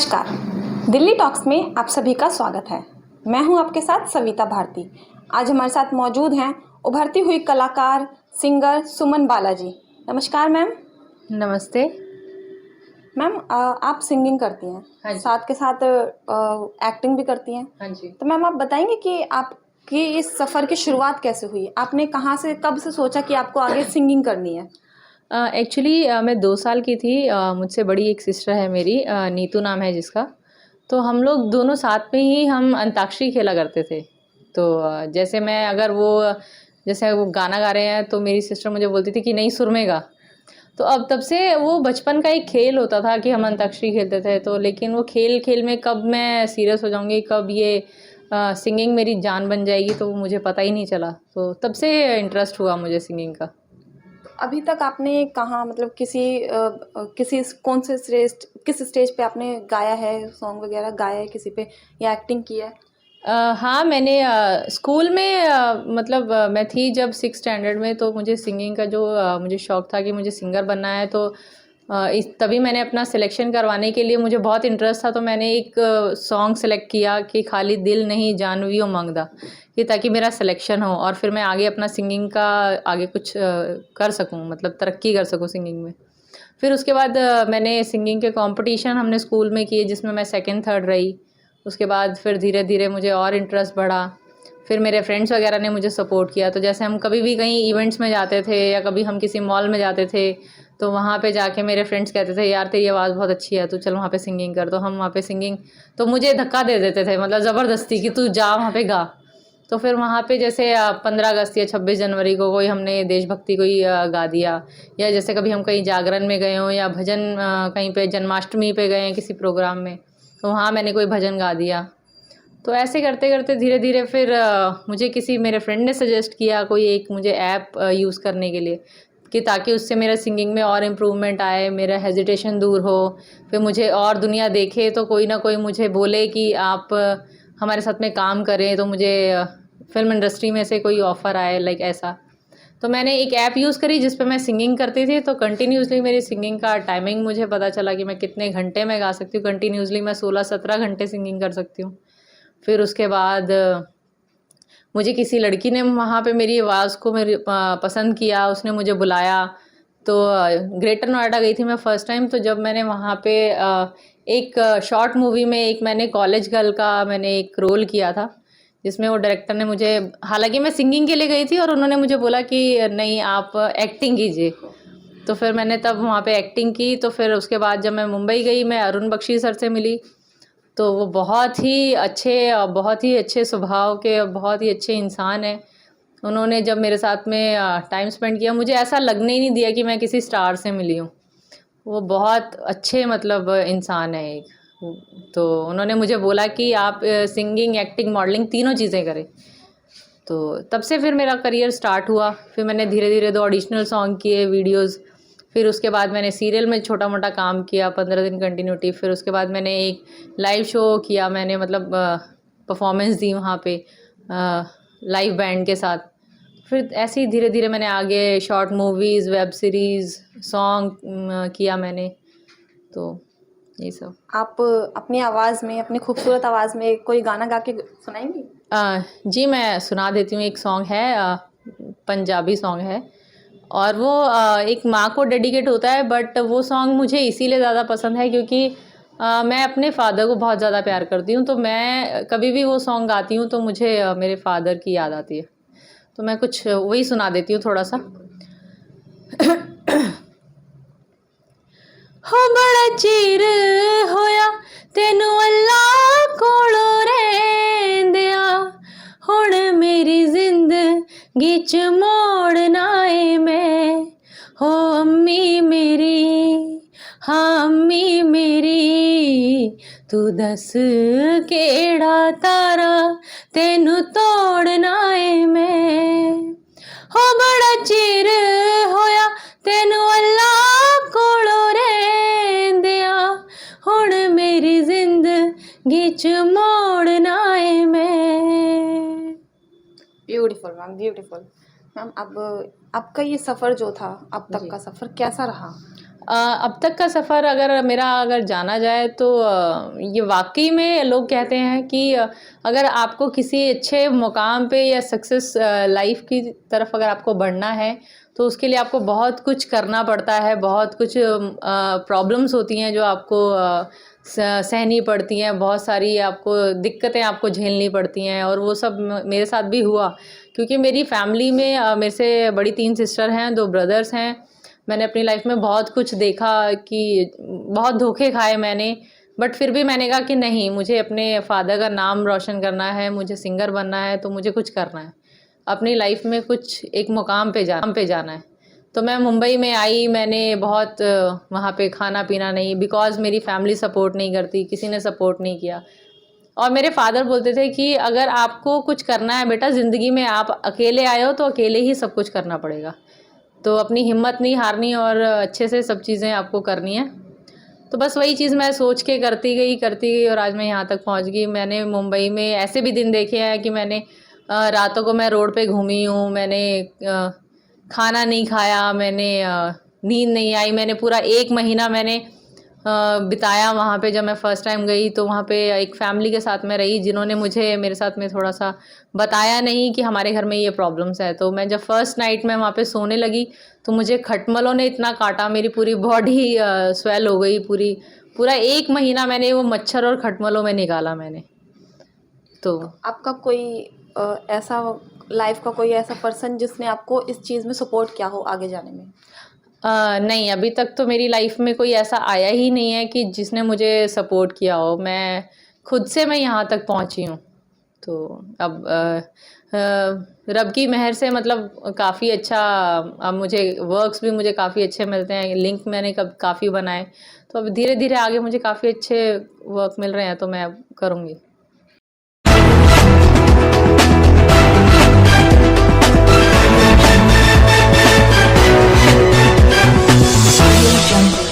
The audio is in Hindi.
नमस्कार, दिल्ली टॉक्स में आप सभी का स्वागत है। मैं हूं आपके साथ सविता भारती। आज हमारे साथ मौजूद हैं उभरती हुई कलाकार सिंगर सुमन बालाजी। नमस्कार मैम। नमस्ते। मैम आप सिंगिंग करती हैं, हाँ जी। साथ के साथ एक्टिंग भी करती हैं। हाँ जी। तो मैम आप बताएंगे कि आपकी इस सफ़र की शुरुआत कैसे हुई? आपने कहाँ से कब से सोचा कि आपको आगे सिंगिंग करनी है? एक्चुअली मैं 2 साल की थी। मुझसे बड़ी एक सिस्टर है मेरी, नीतू नाम है जिसका। तो हम लोग दोनों साथ में ही हम अंताक्षरी खेला करते थे। तो जैसे मैं अगर जैसे वो गाना गा रहे हैं तो मेरी सिस्टर मुझे बोलती थी कि नहीं सुर में गा। तो अब तब से वो बचपन का एक खेल होता था कि हम अंताक्षरी खेलते थे। तो लेकिन वो खेल-खेल में कब मैं सीरियस हो जाऊँगी, कब ये सिंगिंग मेरी जान बन जाएगी, तो वो मुझे पता ही नहीं चला। तो तब से इंटरेस्ट हुआ मुझे सिंगिंग का। अभी तक आपने कहाँ मतलब किसी कौन से किस स्टेज पे आपने गाया है, सॉन्ग वगैरह गाया है किसी पे या एक्टिंग की है? हाँ, मैंने स्कूल में मतलब मैं थी जब 6th स्टैंडर्ड में, तो मुझे सिंगिंग का जो मुझे शौक़ था कि मुझे सिंगर बनना है। तो इस तभी मैंने अपना सिलेक्शन करवाने के लिए मुझे बहुत इंटरेस्ट था। तो मैंने एक सॉन्ग सेलेक्ट किया कि खाली दिल नहीं जानवियों मंगदा, कि ताकि मेरा सिलेक्शन हो और फिर मैं आगे अपना सिंगिंग का आगे कुछ कर सकूँ, मतलब तरक्की कर सकूँ सिंगिंग में। फिर उसके बाद मैंने सिंगिंग के कॉम्पिटिशन हमने स्कूल में किए, जिसमें मैं 2nd 3rd रही। उसके बाद फिर धीरे-धीरे मुझे और इंटरेस्ट बढ़ा। फिर मेरे फ्रेंड्स वगैरह ने मुझे सपोर्ट किया। तो जैसे हम कभी भी कहीं इवेंट्स में जाते थे या कभी हम किसी मॉल में जाते थे, तो वहाँ पे जाके मेरे फ्रेंड्स कहते थे, "यार तेरी आवाज़ बहुत अच्छी है, तू चल वहाँ पे सिंगिंग कर।" तो हम वहाँ पे सिंगिंग, तो मुझे धक्का दे देते थे, मतलब ज़बरदस्ती कि तू जा वहाँ पे गा। तो फिर वहाँ पे जैसे 15 अगस्त या 26 जनवरी को कोई हमने देशभक्ति कोई गा दिया, या जैसे कभी हम कहीं जागरण में गए हों या भजन कहीं पे जन्माष्टमी पे गए हैं किसी प्रोग्राम में, तो वहाँ मैंने कोई भजन गा दिया। तो ऐसे करते-करते धीरे-धीरे फिर मुझे किसी मेरे फ्रेंड ने सजेस्ट किया कोई एक मुझे ऐप यूज़ करने के लिए, कि ताकि उससे मेरा सिंगिंग में और इम्प्रूवमेंट आए, मेरा हेजिटेशन दूर हो। फिर मुझे और दुनिया देखे तो कोई ना कोई मुझे बोले कि आप हमारे साथ में काम करें, तो मुझे फ़िल्म इंडस्ट्री में से कोई ऑफ़र आए, लाइक ऐसा। तो मैंने एक ऐप यूज़ करी जिस पे मैं सिंगिंग करती थी। तो कंटिन्यूअसली मेरी सिंगिंग का टाइमिंग मुझे पता चला कि मैं कितने घंटे में गा सकती हूँ। कंटिन्यूअसली मैं 16-17 घंटे सिंगिंग कर सकती हूँ। फिर उसके बाद मुझे किसी लड़की ने वहाँ पे मेरी आवाज़ को मेरी पसंद किया, उसने मुझे बुलाया। तो ग्रेटर नोएडा गई थी मैं फर्स्ट टाइम। तो जब मैंने वहाँ पे एक शॉर्ट मूवी में एक मैंने कॉलेज गर्ल का मैंने एक रोल किया था, जिसमें वो डायरेक्टर ने मुझे, हालाँकि मैं सिंगिंग के लिए गई थी और उन्होंने मुझे बोला कि नहीं आप एक्टिंग कीजिए। तो फिर मैंने तब वहाँ पे एक्टिंग की। तो फिर उसके बाद जब मैं मुंबई गई, मैं अरुण बख्शी सर से मिली। तो वो बहुत ही अच्छे स्वभाव के और बहुत ही अच्छे इंसान हैं। उन्होंने जब मेरे साथ में टाइम स्पेंड किया, मुझे ऐसा लगने ही नहीं दिया कि मैं किसी स्टार से मिली हूँ। वो बहुत अच्छे मतलब इंसान है एक। तो उन्होंने मुझे बोला कि आप सिंगिंग, एक्टिंग, मॉडलिंग तीनों चीज़ें करें। तो तब से फिर मेरा करियर स्टार्ट हुआ। फिर मैंने धीरे-धीरे 2 ऑडिशनल सॉन्ग किए, वीडियोज़। फिर उसके बाद मैंने सीरियल में छोटा-मोटा काम किया 15 दिन कंटिन्यूटी। फिर उसके बाद मैंने एक लाइव शो किया, मैंने मतलब परफ़ॉर्मेंस दी वहाँ पे लाइव बैंड के साथ। फिर ऐसे ही धीरे-धीरे मैंने आगे short movies, web series, song किया मैंने। तो ये सब। आप अपनी आवाज़ में, अपनी खूबसूरत आवाज़ में कोई गाना गा के सुनाएँगी? जी, मैं सुना देती हूँ। एक सॉन्ग है, पंजाबी सॉन्ग है और वो एक माँ को डेडिकेट होता है। बट वो सॉन्ग मुझे इसीलिए ज़्यादा पसंद है क्योंकि मैं अपने फ़ादर को बहुत ज़्यादा प्यार करती हूँ। तो मैं कभी भी वो सॉन्ग गाती हूँ तो मुझे मेरे फ़ादर की याद आती है। तो मैं कुछ वही सुना देती हूँ थोड़ा-सा। हो बड़ा चिर होया तेनू अल्लाह कोलों रहिंदिया, हुण मेरी जिंदगी च मोड़ ना आए मैं। हो अम्मी मेरी, हाँ अम्मी मेरी, तू दस केड़ा तारा तेनू तोड़ना आए मैं। हो बड़ा चिर होया तेनू अल्लाह कोलों रहिंदिया, हुण मेरी जिंदगी च मोड़ ना आए मैं। Beautiful ma'am, beautiful. मैम अब आपका ये सफ़र जो था अब तक जी। का सफ़र कैसा रहा? अब तक का सफ़र अगर जाना जाए तो ये वाकई में लोग कहते हैं कि अगर आपको किसी अच्छे मुकाम पे या सक्सेस लाइफ की तरफ अगर आपको बढ़ना है तो उसके लिए आपको बहुत कुछ करना पड़ता है, बहुत कुछ प्रॉब्लम्स होती हैं जो आपको सहनी पड़ती हैं, बहुत सारी आपको दिक्कतें आपको झेलनी पड़ती हैं, और वो सब मेरे साथ भी हुआ। क्योंकि मेरी फैमिली में मेरे से बड़ी 3 सिस्टर हैं, 2 ब्रदर्स हैं। मैंने अपनी लाइफ में बहुत कुछ देखा कि बहुत धोखे खाए मैंने, बट फिर भी मैंने कहा कि नहीं, मुझे अपने फादर का नाम रोशन करना है, मुझे सिंगर बनना है, तो मुझे कुछ करना है। अपनी लाइफ में कुछ एक मुकाम पे जाना है। तो मैं मुंबई में आई, मैंने बहुत वहाँ पे खाना पीना नहीं, बिकॉज़ मेरी फैमिली सपोर्ट नहीं करती, किसी ने सपोर्ट नहीं किया। और मेरे फादर बोलते थे कि अगर आपको कुछ करना है बेटा ज़िंदगी में, आप अकेले आए हो तो अकेले ही सब कुछ करना पड़ेगा। तो अपनी हिम्मत नहीं हारनी और अच्छे से सब चीज़ें आपको करनी है। तो बस वही चीज़ मैं सोच के करती गई और आज मैं यहाँ तक पहुँच गई। मैंने मुंबई में ऐसे भी दिन देखे हैं कि मैंने रातों को मैं रोड पे घूमी हूँ, मैंने खाना नहीं खाया, मैंने नींद नहीं आई, मैंने पूरा 1 महीना मैंने बिताया वहाँ पे। जब मैं फ़र्स्ट टाइम गई तो वहाँ पे एक फ़ैमिली के साथ में रही, जिन्होंने मुझे मेरे साथ में थोड़ा-सा बताया नहीं कि हमारे घर में ये प्रॉब्लम्स है। तो मैं जब फर्स्ट नाइट में वहाँ पे सोने लगी तो मुझे खटमलों ने इतना काटा, मेरी पूरी बॉडी स्वेल हो गई, पूरा 1 महीना मैंने वो मच्छर और खटमलों में निकाला मैंने। तो आपका कोई ऐसा लाइफ का कोई ऐसा पर्सन जिसने आपको इस चीज़ में सपोर्ट किया हो आगे जाने में? नहीं, अभी तक तो मेरी लाइफ में कोई ऐसा आया ही नहीं है कि जिसने मुझे सपोर्ट किया हो। मैं खुद से मैं यहाँ तक पहुँची हूँ। तो अब रब की मेहर से मतलब काफ़ी अच्छा, अब मुझे वर्क्स भी मुझे काफ़ी अच्छे मिलते हैं, लिंक मैंने काफ़ी बनाए। तो अब धीरे-धीरे आगे मुझे काफ़ी अच्छे वर्क मिल रहे हैं, तो मैं अब करूँगी।